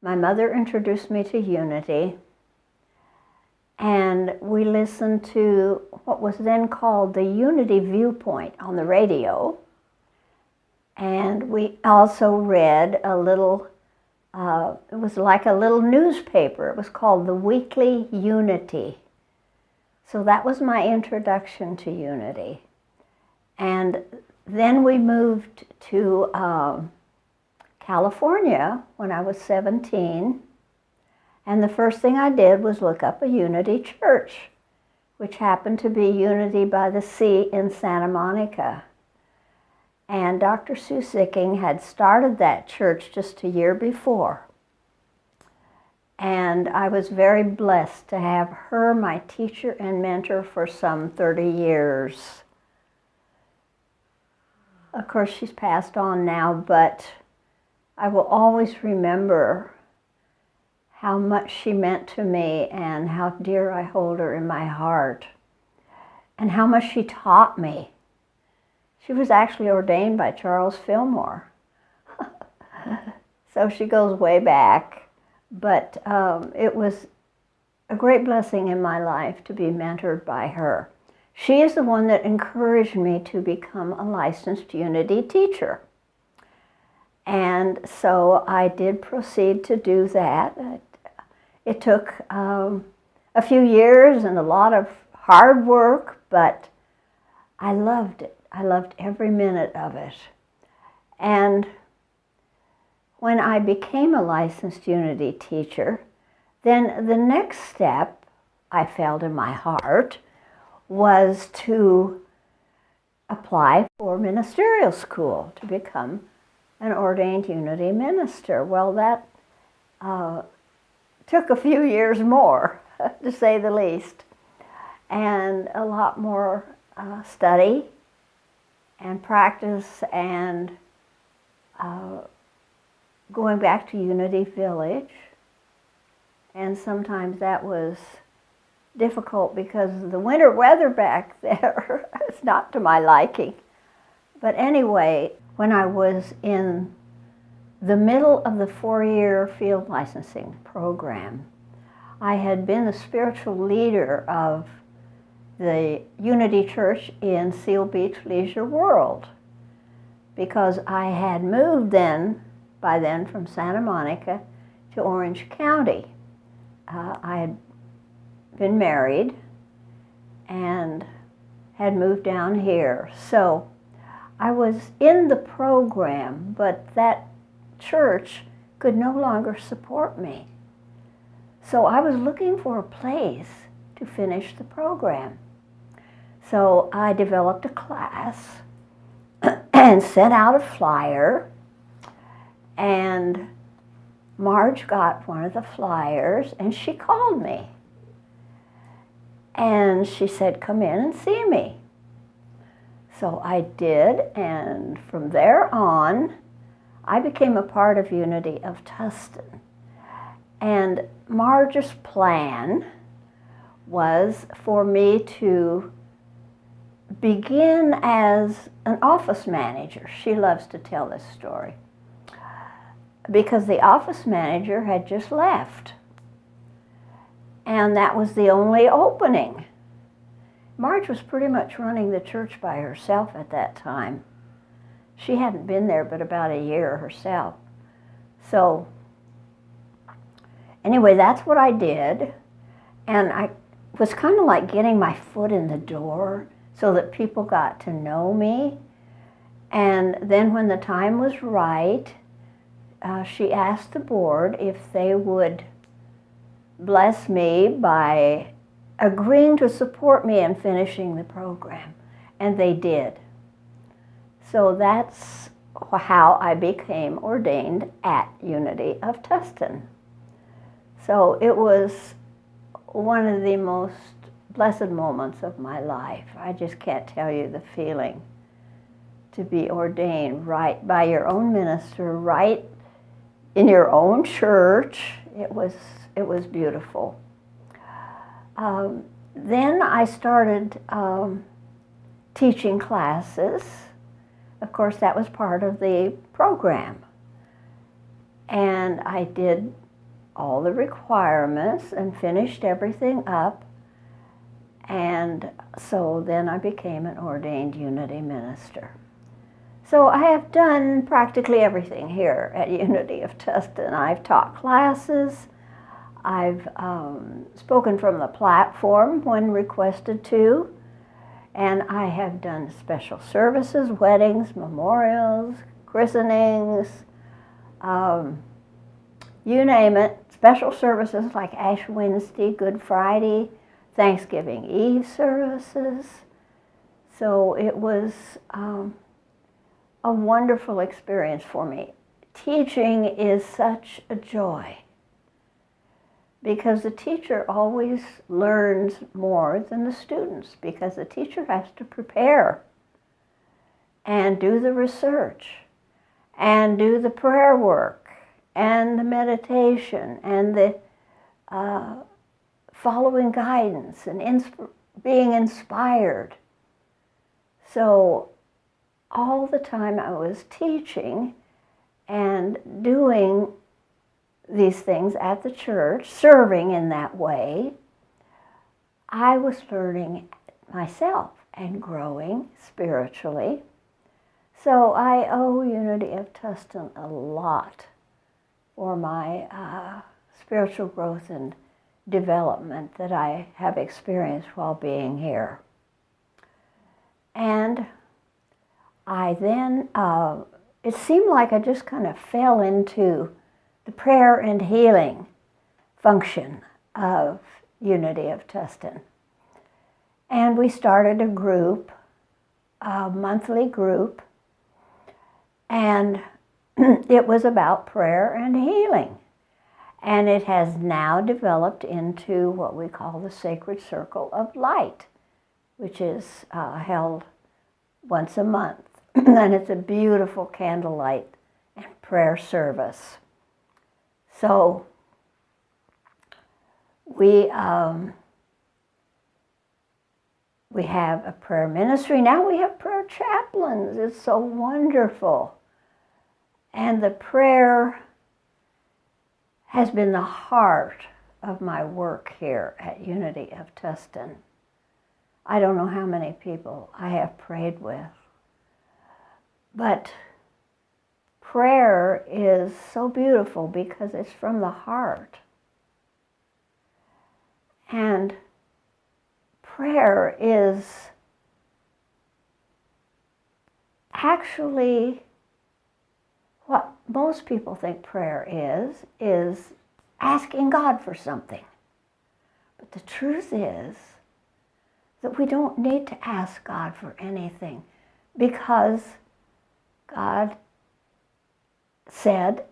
my mother introduced me to Unity, and we listened to what was then called the Unity Viewpoint on the radio. And we also read a little, it was like a little newspaper. It was called the Weekly Unity. So that was my introduction to Unity. And then we moved to California when I was 17. And the first thing I did was look up a Unity church, which happened to be Unity by the Sea in Santa Monica. And Dr. Sue Sicking had started that church just a year before. And I was very blessed to have her my teacher and mentor for some 30 years. Of course, she's passed on now, but I will always remember how much she meant to me and how dear I hold her in my heart and how much she taught me. She was actually ordained by Charles Fillmore. So she goes way back, but it was a great blessing in my life to be mentored by her. She is the one that encouraged me to become a licensed Unity teacher. And so I did proceed to do that. It took a few years and a lot of hard work, but I loved it. I loved every minute of it. And when I became a licensed Unity teacher, then the next step I felt in my heart was to apply for ministerial school to become an ordained Unity minister. Well, that took a few years more, to say the least, and a lot more study and practice and going back to Unity Village. And sometimes that was difficult because the winter weather back there is not to my liking. But anyway, when I was in the middle of the 4-year field licensing program, I had been the spiritual leader of the Unity Church in Seal Beach Leisure World because I had moved by then from Santa Monica to Orange County. I had been married and had moved down here. So I was in the program, but that church could no longer support me. So I was looking for a place to finish the program. So I developed a class and sent out a flyer, and Marge got one of the flyers and she called me. And she said, "Come in and see me." So I did, and from there on, I became a part of Unity of Tustin. And Marge's plan was for me to begin as an office manager. She loves to tell this story because the office manager had just left. And that was the only opening. Marge was pretty much running the church by herself at that time. She hadn't been there but about a year herself. So anyway, that's what I did. And I was kind of like getting my foot in the door so that people got to know me. And then when the time was right, she asked the board if they would bless me by agreeing to support me in finishing the program. And they did. So that's how I became ordained at Unity of Tustin. So it was one of the most blessed moments of my life. I just can't tell you the feeling to be ordained right by your own minister, right in your own church. It was beautiful. Then I started teaching classes. Of course, that was part of the program. And I did all the requirements and finished everything up. And so then I became an ordained Unity minister. So I have done practically everything here at Unity of Tustin. I've taught classes. I've spoken from the platform when requested to. And I have done special services, weddings, memorials, christenings, you name it. Special services like Ash Wednesday, Good Friday, Thanksgiving Eve services. So it was a wonderful experience for me. Teaching is such a joy because the teacher always learns more than the students, because the teacher has to prepare and do the research and do the prayer work and the meditation and the following guidance and being inspired. So all the time I was teaching and doing these things at the church, serving in that way, I was learning myself and growing spiritually. So I owe Unity of Tustin a lot for my spiritual growth and development that I have experienced while being here. And I then, it seemed like I just kind of fell into the prayer and healing function of Unity of Tustin. And we started a group, a monthly group, and it was about prayer and healing. And it has now developed into what we call the Sacred Circle of Light, which is held once a month. And it's a beautiful candlelight and prayer service. So we have a prayer ministry. Now we have prayer chaplains. It's so wonderful. And the prayer has been the heart of my work here at Unity of Tustin. I don't know how many people I have prayed with, but prayer is so beautiful because it's from the heart. And prayer is actually what most people think prayer is asking God for something. But the truth is that we don't need to ask God for anything, because God said,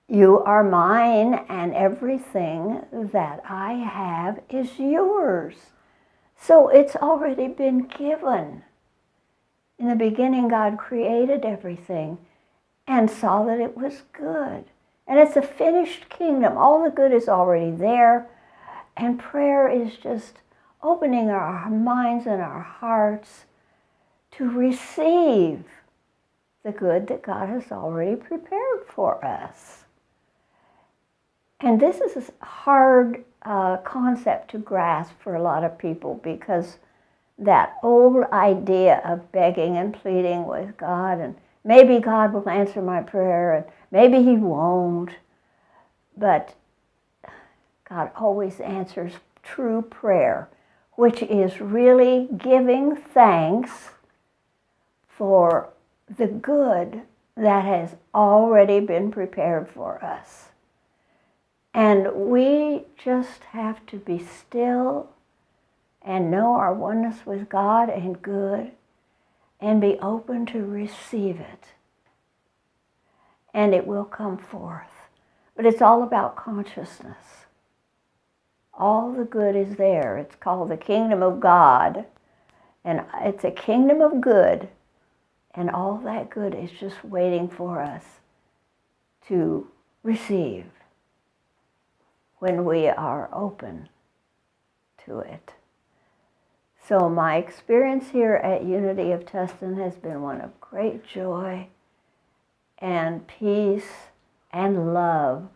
"You are mine, and everything that I have is yours." So it's already been given. In the beginning, God created everything and saw that it was good. And it's a finished kingdom. All the good is already there. And prayer is just opening our minds and our hearts to receive the good that God has already prepared for us. And this is a hard concept to grasp for a lot of people, because that old idea of begging and pleading with God, and maybe God will answer my prayer, and maybe He won't. But God always answers true prayer, which is really giving thanks for the good that has already been prepared for us. And we just have to be still and know our oneness with God and good, and be open to receive it. And it will come forth. But it's all about consciousness. All the good is there. It's called the kingdom of God. And it's a kingdom of good. And all that good is just waiting for us to receive when we are open to it. So my experience here at Unity of Tustin has been one of great joy and peace and love.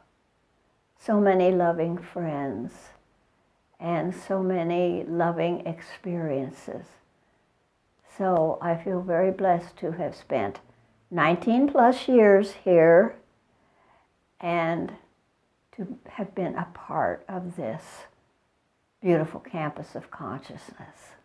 so many loving friends, and so many loving experiences. So I feel very blessed to have spent 19 plus years here and to have been a part of this beautiful campus of consciousness.